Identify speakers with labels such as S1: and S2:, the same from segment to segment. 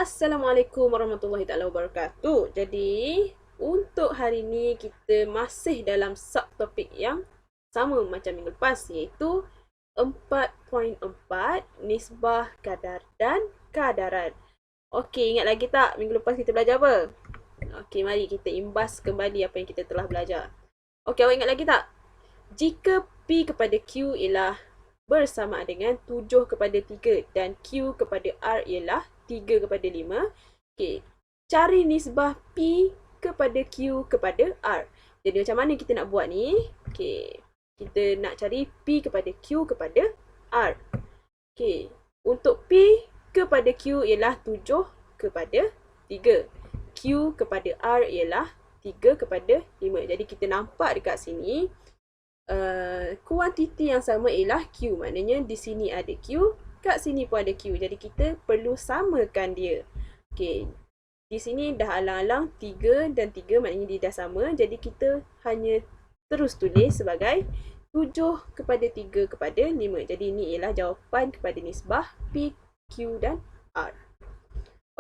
S1: Assalamualaikum warahmatullahi taala wabarakatuh. Jadi, untuk hari ini kita masih dalam subtopik yang sama macam minggu lepas, iaitu 4.4 nisbah kadar dan kadaran. Okey, ingat lagi tak minggu lepas kita belajar apa? Okey, mari kita imbas kembali apa yang kita telah belajar. Okey, awak ingat lagi tak? Jika P kepada Q ialah bersama dengan 7 kepada 3 dan Q kepada R ialah 3 kepada 5. Okey, cari nisbah P kepada Q kepada R. Jadi macam mana kita nak buat ni? Okey, kita nak cari P kepada Q kepada R. Okey, untuk P kepada Q ialah 7 kepada 3. Q kepada R ialah 3 kepada 5. Jadi kita nampak dekat sini kuantiti yang sama ialah Q. Maknanya di sini ada Q, kat sini pun ada Q. Jadi kita perlu samakan dia. Okey, di sini dah alang-alang 3 dan 3, maknanya dia dah sama. Jadi kita hanya terus tulis sebagai 7 kepada 3 kepada 5. Jadi ini ialah jawapan kepada nisbah P, Q dan R.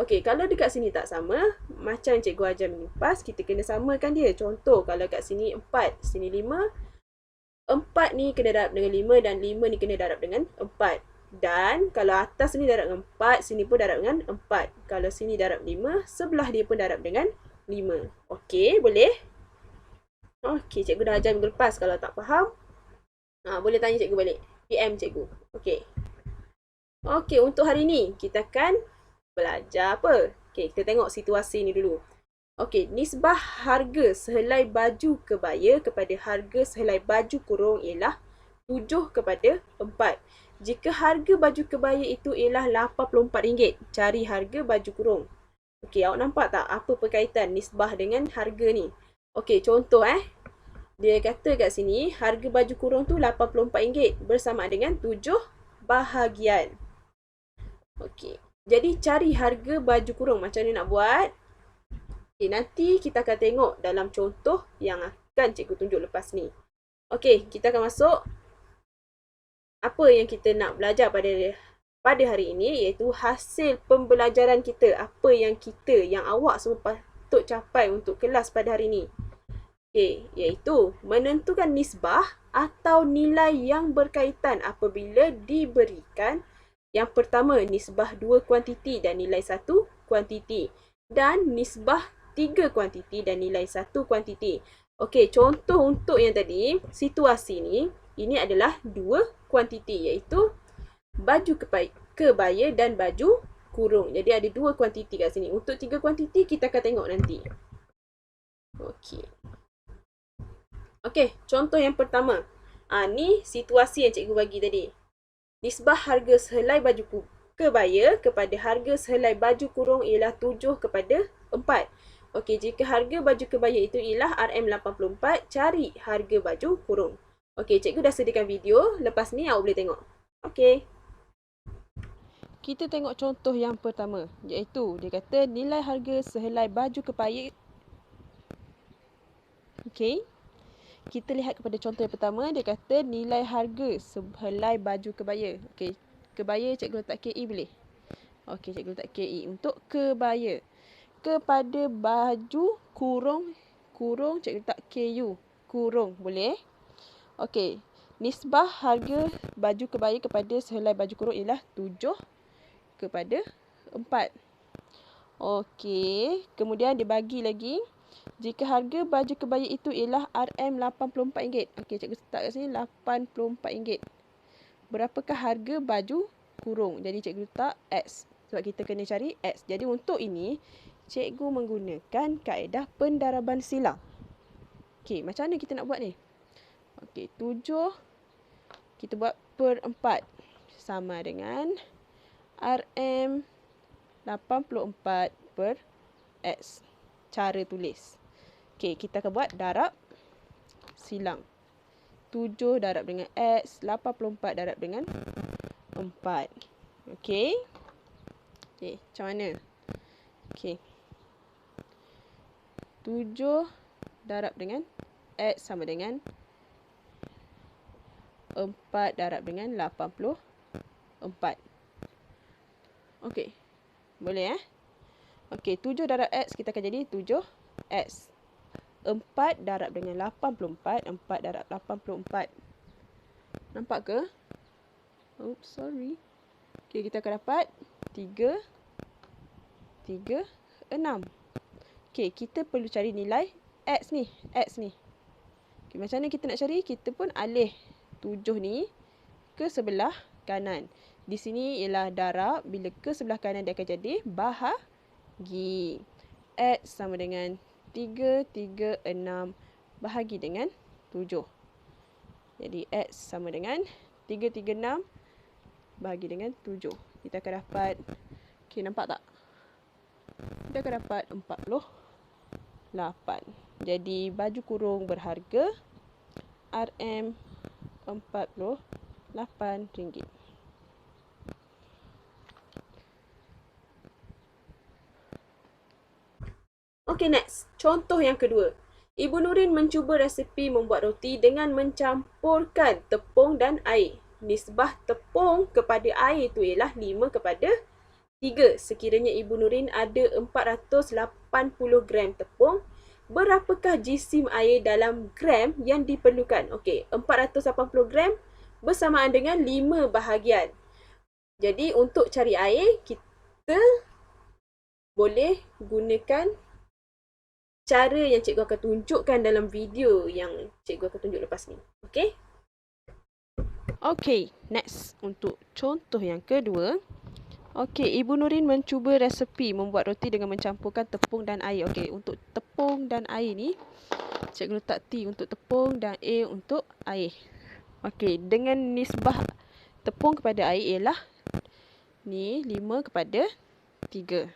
S1: Okey, kalau dekat sini tak sama, macam cikgu ajar minggu lepas, kita kena samakan dia. Contoh, kalau kat sini 4, sini 5, 4 ni kena darab dengan 5 dan 5 ni kena darab dengan 4. Dan kalau atas ni darab dengan 4, sini pun darab dengan 4. Kalau sini darab 5, sebelah dia pun darab dengan 5. Okey, boleh? Okey, cikgu dah ajar minggu lepas. Kalau tak faham, boleh tanya cikgu balik. PM cikgu. Okey. Okey, untuk hari ni kita akan belajar apa? Okey, kita tengok situasi ni dulu. Okey, nisbah harga sehelai baju kebaya kepada harga sehelai baju kurung ialah 7 kepada 4. Jika harga baju kebaya itu ialah RM84, cari harga baju kurung. Okey, awak nampak tak apa perkaitan nisbah dengan harga ni? Okey, contoh dia kata kat sini harga baju kurung tu RM84 bersama dengan 7 bahagian. Okey, jadi cari harga baju kurung. Macam mana nak buat? Okay, nanti kita akan tengok dalam contoh yang akan cikgu tunjuk lepas ni. Okey, kita akan masuk apa yang kita nak belajar pada hari ini, iaitu hasil pembelajaran kita. Apa yang awak semua patut capai untuk kelas pada hari ini. Okey, iaitu menentukan nisbah atau nilai yang berkaitan apabila diberikan yang pertama nisbah 2 kuantiti dan nilai 1 kuantiti, dan nisbah 3 kuantiti dan nilai 1 kuantiti. Okey, contoh untuk yang tadi, situasi ni, ini adalah 2 kuantiti, iaitu baju kebaya dan baju kurung. Jadi ada 2 kuantiti kat sini. Untuk 3 kuantiti kita akan tengok nanti. Okey. Okey, contoh yang pertama. Ni situasi yang cikgu bagi tadi. Nisbah harga sehelai baju kebaya kepada harga sehelai baju kurung ialah 7 kepada 4. Okey, jika harga baju kebaya itu ialah RM84, cari harga baju kurung. Okey, cikgu dah sediakan video. Lepas ni awak boleh tengok. Okey. Kita tengok contoh yang pertama, iaitu dia kata nilai harga sehelai baju kebaya. Okey. Kita lihat kepada contoh yang pertama, dia kata nilai harga sehelai baju kebaya. Okey, kebaya cikgu letak KI boleh? Okey, cikgu letak KI untuk kebaya. Kepada baju kurung cikgu letak KU, kurung, boleh? Okey, nisbah harga baju kebaya kepada sehelai baju kurung ialah 7 kepada 4. Okey, kemudian dia bagi lagi, jika harga baju kebaya itu ialah RM84. Okey, cikgu letak kat sini RM84. Berapakah harga baju kurung? Jadi cikgu letak X, sebab kita kena cari X. Jadi untuk ini, cikgu menggunakan kaedah pendaraban silang. Okey, macam mana kita nak buat ni? Okey, 7 kita buat per 4 sama dengan RM84 per X. Cara tulis. Okey, kita akan buat darab silang. 7 darab dengan X, 84 darab dengan 4. Okey. Okey, macam mana? Okey. 7 darab dengan X sama dengan 4 darab dengan 84. Okey. Boleh Okey, 7 darab X kita akan jadi 7X. 4 darab dengan 84. 4 darab 84. Nampak ke? Oops, sorry. Okey, kita akan dapat 3, 6. Okey, kita perlu cari nilai X ni. Okay, macam mana kita nak cari? Kita pun alih 7 ni ke sebelah kanan. Di sini ialah darab. Bila ke sebelah kanan dia akan jadi bahagi. X sama dengan 336 bahagi dengan 7. Jadi X sama dengan 336 bahagi dengan 7. Kita akan dapat, okay, nampak tak? Kita akan dapat 48. Jadi baju kurung berharga RM48. Okay, next. Contoh yang kedua. Ibu Nurin mencuba resepi membuat roti dengan mencampurkan tepung dan air. Nisbah tepung kepada air itu ialah 5:3. Sekiranya Ibu Nurin ada 480 gram tepung, berapakah jisim air dalam gram yang diperlukan? Okey, 480 gram bersamaan dengan 5 bahagian. Jadi untuk cari air, kita boleh gunakan cara yang cikgu akan tunjukkan dalam video yang cikgu akan tunjuk lepas ni. Okey? Okey, next. Untuk contoh yang kedua. Okey, Ibu Nurin mencuba resepi membuat roti dengan mencampurkan tepung dan air. Okey, untuk tepung dan air ni, cikgu letak T untuk tepung dan A untuk air. Okey, dengan nisbah tepung kepada air ialah ni 5:3.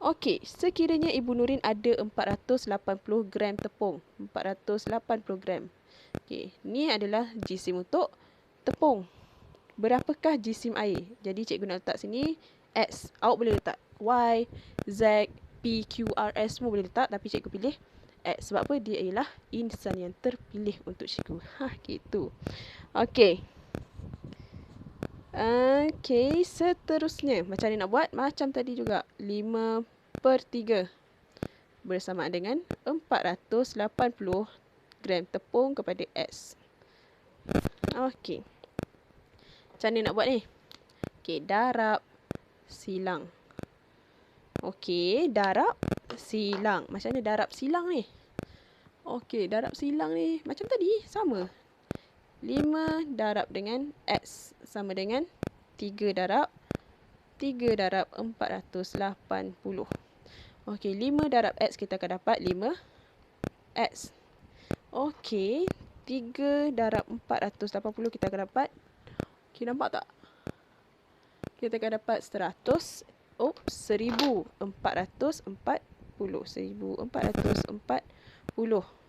S1: Okey, sekiranya Ibu Nurin ada 480 gram tepung. 480 gram. Okey, ni adalah jisim untuk tepung. Berapakah jisim air? Jadi cikgu nak letak sini X. Awak boleh letak Y, Z, P, Q, R, S semua boleh letak. Tapi cikgu pilih X. Sebab apa? Dia ialah insan yang terpilih untuk cikgu. Gitu. Okey. Okey, seterusnya. Macam mana nak buat? Macam tadi juga. 5/3 bersamaan dengan 480 gram tepung kepada X. Okey. Macam mana nak buat ni? Okey, darab silang. Okey, darab silang. Macam mana darab silang ni? Okey, darab silang ni macam tadi, sama. 5 darab dengan X sama dengan 3 darab 480. Okey, 5 darab X kita akan dapat 5X. Okey, 3 darab 480 kita akan dapat, okay, nampak tak? Kita akan dapat 1440.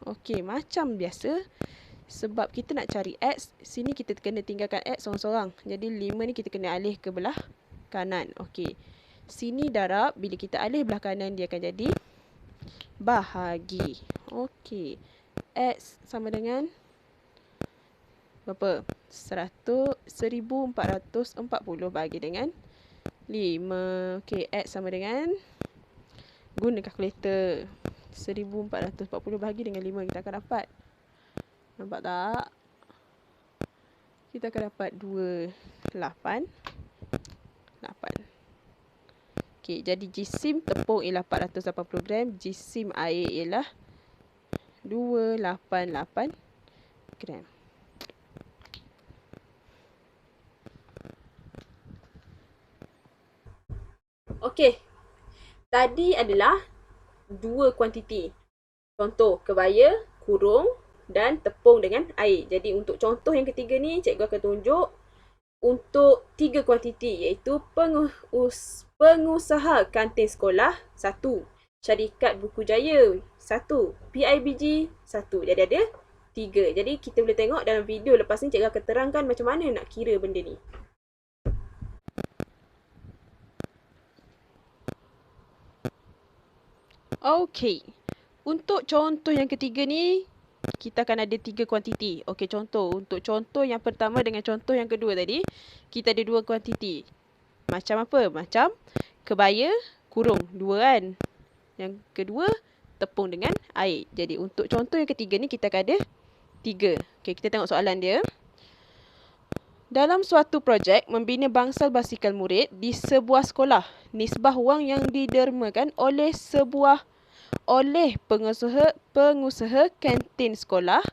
S1: Okey, macam biasa. Sebab kita nak cari X, sini kita kena tinggalkan X seorang-seorang. Jadi 5 ni kita kena alih ke belah kanan. Okey, sini darab, bila kita alih belah kanan dia akan jadi bahagi. Okey, X sama dengan berapa? 1440 bahagi dengan 5. Okey, X sama dengan, guna kalkulator, 1440 bahagi dengan 5 kita akan dapat. Nampak tak? Kita akan dapat 288. Okey, jadi jisim tepung ialah 480 gram, jisim air ialah 288 gram. Okey, tadi adalah dua kuantiti. Contoh, kebaya, kurung dan tepung dengan air. Jadi untuk contoh yang ketiga ni, cikgu akan tunjuk untuk 3 kuantiti, iaitu pengusaha kantin sekolah 1, syarikat buku jaya 1, PIBG 1. Jadi ada 3. Jadi kita boleh tengok dalam video lepas ni cikgu akan terangkan macam mana nak kira benda ni. Okey, untuk contoh yang ketiga ni, kita akan ada 3 kuantiti. Okey, contoh. Untuk contoh yang pertama dengan contoh yang kedua tadi, kita ada 2 kuantiti. Macam apa? Macam kebaya kurung 2 kan. Yang kedua, tepung dengan air. Jadi untuk contoh yang ketiga ni kita akan ada 3. Okey, kita tengok soalan dia. Dalam suatu projek membina bangsal basikal murid di sebuah sekolah, nisbah wang yang didermakan oleh pengusaha kantin sekolah.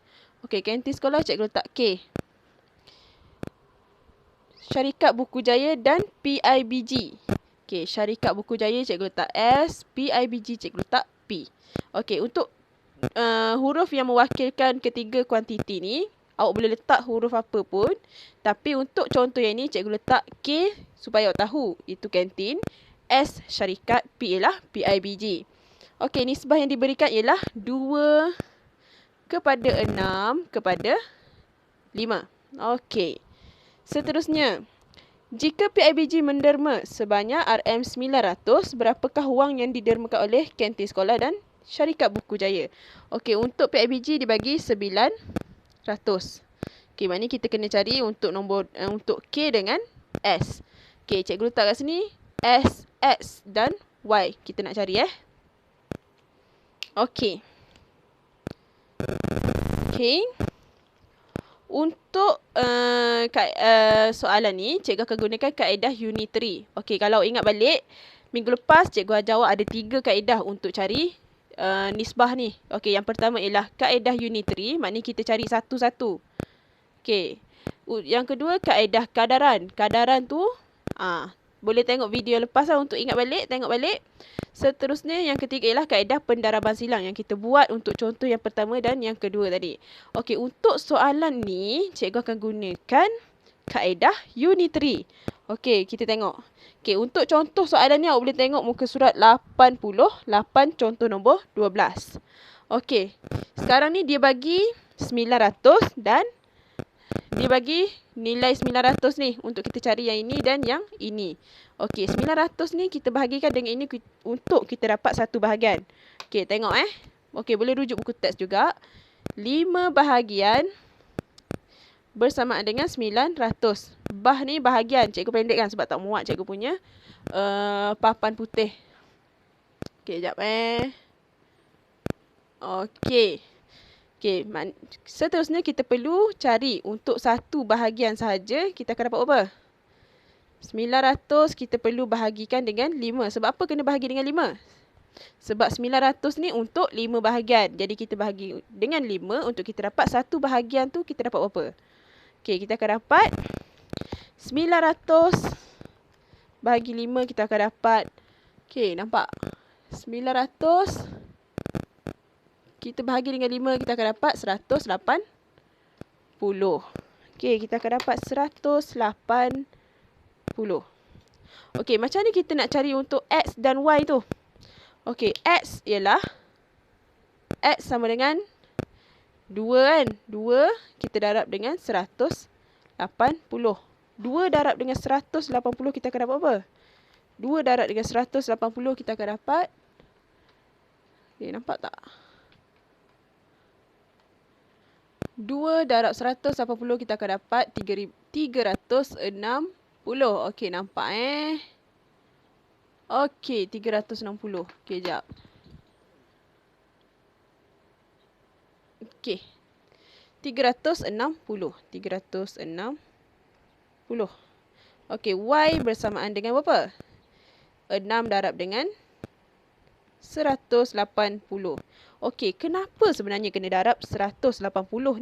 S1: Okey, kantin sekolah cikgu letak K. Syarikat Buku Jaya dan PIBG. Okey, Syarikat Buku Jaya cikgu letak S, PIBG cikgu letak P. Okey, untuk huruf yang mewakilkan ketiga kuantiti ni, awak boleh letak huruf apa pun. Tapi untuk contoh yang ni, cikgu letak K supaya awak tahu itu kantin. S syarikat, P ialah PIBG. Okey, nisbah yang diberikan ialah 2/6/5. Okey. Seterusnya, jika PIBG menderma sebanyak RM900, berapakah wang yang didermakan oleh kantin sekolah dan Syarikat Buku Jaya? Okey, untuk PIBG dibagi 900. Okey, maknanya kita kena cari untuk untuk K dengan S. Okey, cikgu letak kat sini S, X dan Y. Kita nak cari Okey. Okey. Untuk soalan ni, cikgu akan gunakan kaedah unitary. Okey, kalau ingat balik, minggu lepas cikgu ajar awak ada 3 kaedah untuk cari nisbah ni. Okey, yang pertama ialah kaedah unitary, maknanya kita cari satu-satu. Okey. Yang kedua, kaedah kadaran. Kadaran tu, boleh tengok video lepas lah untuk ingat balik, tengok balik. Seterusnya, yang ketiga ialah kaedah pendaraban silang yang kita buat untuk contoh yang pertama dan yang kedua tadi. Okey, untuk soalan ni, cikgu akan gunakan kaedah unitary. Okey, kita tengok. Okey, untuk contoh soalan ni, awak boleh tengok muka surat 88, contoh nombor 12. Okey, sekarang ni dia bagi 900 dan dia bagi nilai 900 ni untuk kita cari yang ini dan yang ini. Okey, 900 ni kita bahagikan dengan ini untuk kita dapat satu bahagian. Okey, tengok Okey, boleh rujuk buku teks juga. 5 bahagian bersamaan dengan 900. Bah ni bahagian. Cikgu pendekkan sebab tak muat cikgu punya papan putih. Okey, sekejap Okey. Okey, seterusnya kita perlu cari untuk satu bahagian sahaja. Kita akan dapat apa? 900 kita perlu bahagikan dengan 5. Sebab apa kena bahagi dengan 5? Sebab 900 ni untuk 5 bahagian. Jadi kita bahagi dengan 5 untuk kita dapat satu bahagian tu kita dapat berapa? Okey, kita akan dapat 900 bahagi 5 kita akan dapat. Okey, nampak? 900 kita bahagi dengan 5 kita akan dapat 180. Okey, kita akan dapat 180. Okey, macam ni kita nak cari untuk X dan Y tu? Okey, X ialah X sama dengan 2 kan? 2 kita darab dengan 180. 2 darab dengan 180 kita akan dapat apa? 2 darab dengan 180 kita akan dapat. Okay, nampak tak? 2 darab 180 kita akan dapat 360. Okey, nampak Okey, 360. Okey, jap. Okey. 360. Okey, Y bersamaan dengan berapa? 6 darab dengan 180. Okey, kenapa sebenarnya kena darab 180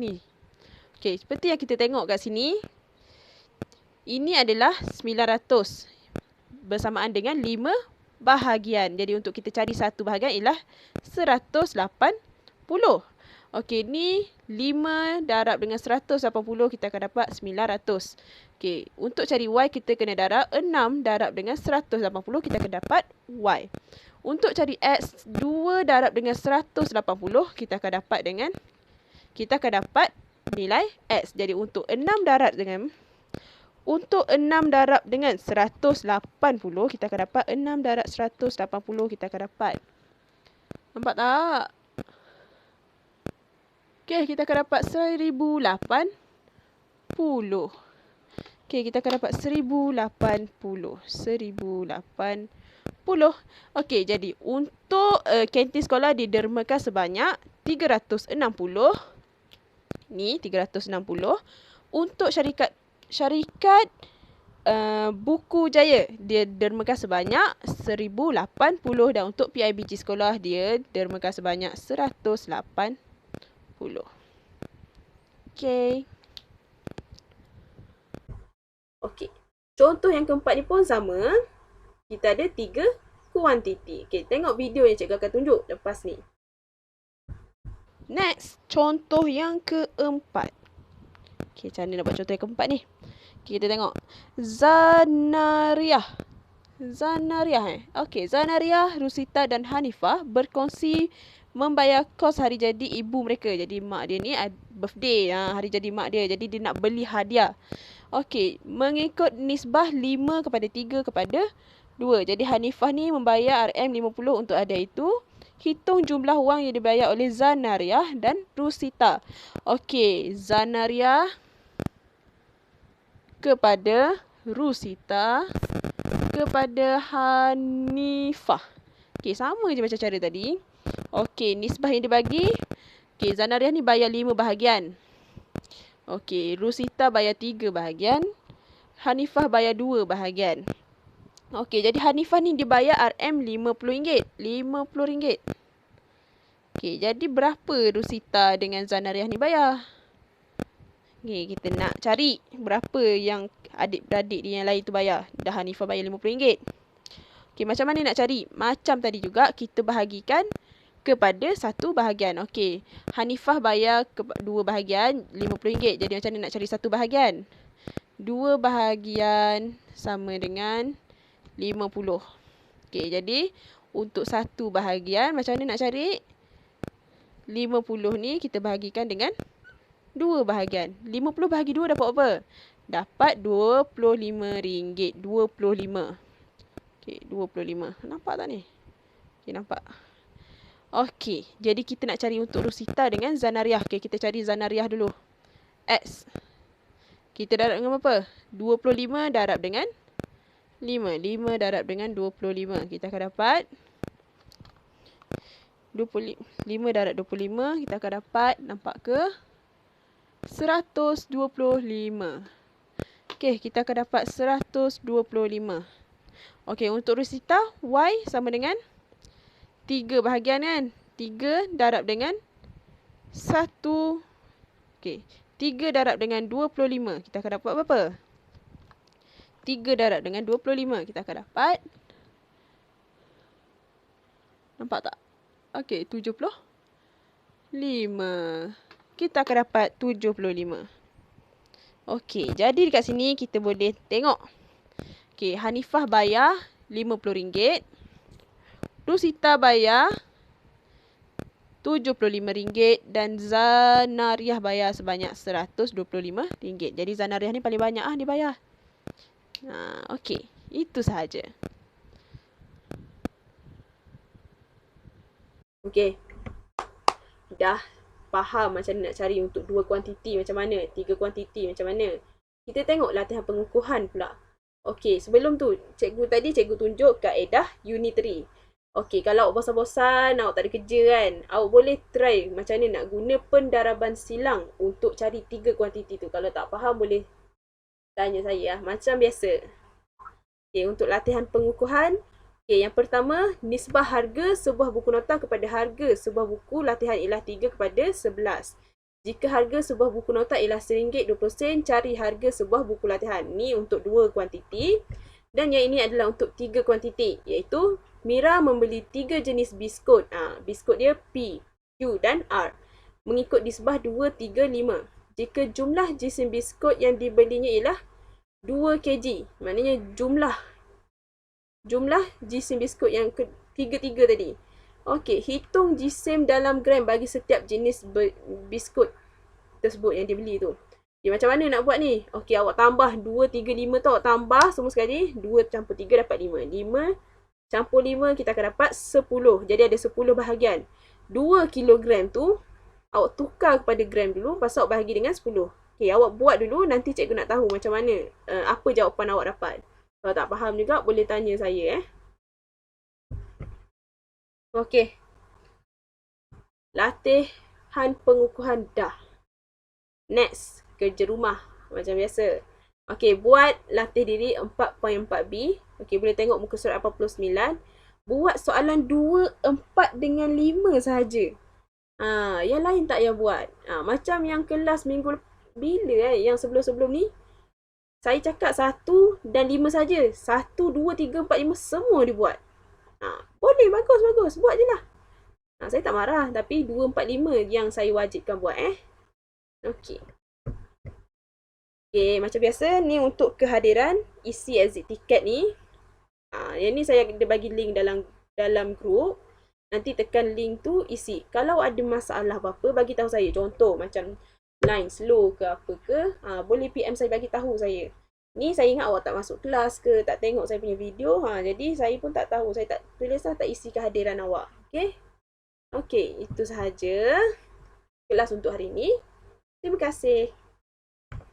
S1: ni? Okey, seperti yang kita tengok kat sini. Ini adalah 900 bersamaan dengan 5 bahagian. Jadi untuk kita cari satu bahagian ialah 180. Okey, ni 5 darab dengan 180 kita akan dapat 900. Okey, untuk cari Y kita kena darab 6 darab dengan 180 kita akan dapat Y. Untuk cari X, 2 darab dengan 180 kita akan dapat nilai X. Jadi untuk 6 darab dengan 180 kita akan dapat 6 darab 180 kita akan dapat. Nampak tak? Okey, kita akan dapat 1080. Okey, kita akan dapat 1080. Okey, jadi untuk kantin sekolah didermakan sebanyak 360. Ni 360. Untuk syarikat Buku Jaya dia dermakan sebanyak 1080 dan untuk PIBG sekolah dia dermakan sebanyak 180. Okey. Okey. Contoh yang keempat ni pun sama. Kita ada 3 kuantiti. Okey, tengok video yang cikgu akan tunjuk lepas ni. Next, contoh yang keempat. Okey, macam mana nak buat contoh yang keempat ni? Okay, kita tengok. Zanariah. Okey, Zanariah, Rusita dan Hanifah berkongsi membayar kos hari jadi ibu mereka. Jadi mak dia ni birthday, hari jadi mak dia. Jadi dia nak beli hadiah. Okey, mengikut nisbah 5 kepada 3 kepada 2. Jadi Hanifah ni membayar RM50 untuk hadiah itu. Hitung jumlah wang yang dibayar oleh Zanariah dan Rusita. Okey, Zanariah kepada Rusita kepada Hanifah. Okey, sama je macam cara tadi. Okey, nisbah yang dibagi. Okey, Zanariah ni bayar 5 bahagian. Okey, Rusita bayar 3 bahagian. Hanifah bayar 2 bahagian. Okey, jadi Hanifah ni dibayar RM50. RM50. Okey, jadi berapa Rusita dengan Zanariah ni bayar? Okay, kita nak cari berapa yang adik-beradik dia yang lain tu bayar. Dah Hanifah bayar RM50. Okay, macam mana nak cari? Macam tadi juga, kita bahagikan kepada 1 bahagian. Okay, Hanifah bayar 2 bahagian RM50. Jadi macam mana nak cari 1 bahagian? 2 bahagian sama dengan 50. Okay, jadi untuk 1 bahagian, macam mana nak cari? 50 ni kita bahagikan dengan 2 bahagian. 50 bahagi 2 dapat apa? Dapat RM25. 25. Okey, 25. Nampak tak ni? Okey, nampak. Okey, jadi kita nak cari untuk Rusita dengan Zanariah. Okey, kita cari Zanariah dulu. X. Kita darab dengan apa? 25 darab dengan 5. 5 darab dengan 25. Kita akan dapat 5 darab 25. Kita akan dapat, nampak ke? 125. Okey, kita akan dapat 125. Okey, untuk Rusita, Y sama dengan 3 bahagian kan? 3 darab dengan 1. Okey, 3 darab dengan 25. Kita akan dapat berapa? 3 darab dengan 25. Kita akan dapat, nampak tak? Okey, 75. Kita akan dapat 75. Okey, jadi dekat sini kita boleh tengok. Okey, Hanifah bayar RM50. Rusita bayar RM75 dan Zanariah bayar sebanyak RM125. Jadi Zanariah ni paling banyak dia bayar. Okey, itu sahaja. Okey. Dah faham macam mana nak cari untuk 2 kuantiti macam mana, 3 kuantiti macam mana. Kita tengok latihan pengukuhan pula. Okey, sebelum tu, cikgu tunjuk kaedah unitary. Okey, kalau awak bosan-bosan, awak tak ada kerja kan, awak boleh try macam mana nak guna pendaraban silang untuk cari 3 kuantiti tu. Kalau tak faham, boleh tanya saya macam biasa. Okey, untuk latihan pengukuhan, okay, yang pertama, nisbah harga sebuah buku nota kepada harga sebuah buku latihan ialah 3 kepada 11. Jika harga sebuah buku nota ialah RM1.20, cari harga sebuah buku latihan. Ni untuk 2 kuantiti. Dan yang ini adalah untuk 3 kuantiti, iaitu Mira membeli 3 jenis biskut. Biskut dia P, Q dan R. Mengikut nisbah 2, 3, 5. Jika jumlah jisim biskut yang dibelinya ialah 2 kg, maknanya jumlah jisim biskut yang ketiga tadi. Okey, hitung jisim dalam gram bagi setiap jenis biskut tersebut yang dibeli tu. Okay, macam mana nak buat ni? Okey, awak tambah 2, 3, 5 tu, awak tambah semua sekali. 2 campur 3 dapat 5. 5 campur 5 kita akan dapat 10. Jadi ada 10 bahagian. 2 kilogram tu, awak tukar kepada gram dulu, lepas awak bahagi dengan 10. Okey, awak buat dulu, nanti cikgu nak tahu macam mana, apa jawapan awak dapat. Kalau tak faham juga, boleh tanya saya Okey. Latihan pengukuhan dah. Next, kerja rumah macam biasa. Okey, buat latih diri 4.4B. Okey, boleh tengok muka surat 89. Buat soalan 2, 4 dengan 5 sahaja. Yang lain tak payah buat. Macam yang kelas minggu bila yang sebelum-sebelum ni, saya cakap 1 dan 5 saja. 1, 2, 3, 4, 5 semua dibuat. Boleh, bagus. Buat je lah. Saya tak marah. Tapi 2, 4, 5 yang saya wajibkan buat Okey. Okey, macam biasa ni untuk kehadiran isi exit ticket ni. Yang ni saya ada bagi link dalam grup. Nanti tekan link tu isi. Kalau ada masalah apa-apa bagi tahu saya. Contoh macam line slow ke apa ke, boleh PM saya, bagi tahu saya. Ni saya ingat awak tak masuk kelas ke, tak tengok saya punya video. Jadi saya pun tak tahu. Saya tak tulis lah, tak isi kehadiran awak. Okey. Okey, itu sahaja kelas untuk hari ini. Terima kasih.